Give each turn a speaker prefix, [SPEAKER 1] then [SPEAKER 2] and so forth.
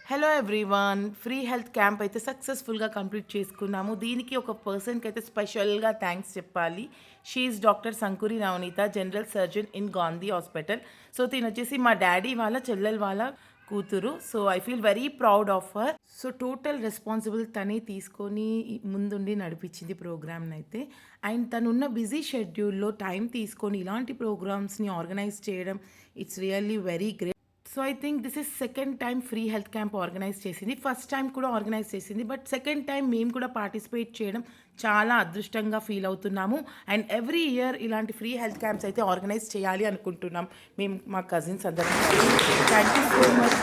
[SPEAKER 1] Hello everyone. Free health camp అయితే సక్సెస్ఫుల్గా complete చేసుకున్నాము. దీనికి ఒక పర్సన్కి అయితే స్పెషల్గా థ్యాంక్స్ చెప్పాలి. She is doctor Sankuri Navaneetha, general surgeon in Gandhi hospital. So తిను వచ్చేసి మా డాడీ వాళ్ళ చెల్లెల వాళ్ళ కూతురు. So I feel very proud of her. So total responsible తనే తీసుకొని ముందుండి నడిపించింది ప్రోగ్రామ్ని అయితే. అండ్ తనున్న బిజీ షెడ్యూల్లో టైం తీసుకొని ఇలాంటి ప్రోగ్రామ్స్ని ఆర్గనైజ్ చేయడం it's really very great. So I think this is second time free health camp organize చేసింది. ఫస్ట్ టైం కూడా ఆర్గనైజ్ చేసింది, బట్ సెకండ్ టైం మేము కూడా పార్టిసిపేట్ చేయడం చాలా అదృష్టంగా ఫీల్ అవుతున్నాము. అండ్ ఎవ్రీ ఇయర్ ఇలాంటి ఫ్రీ హెల్త్ క్యాంప్స్ అయితే ఆర్గనైజ్ చేయాలి అనుకుంటున్నాం మేము మా కజిన్స్ అందరం. Thank you so much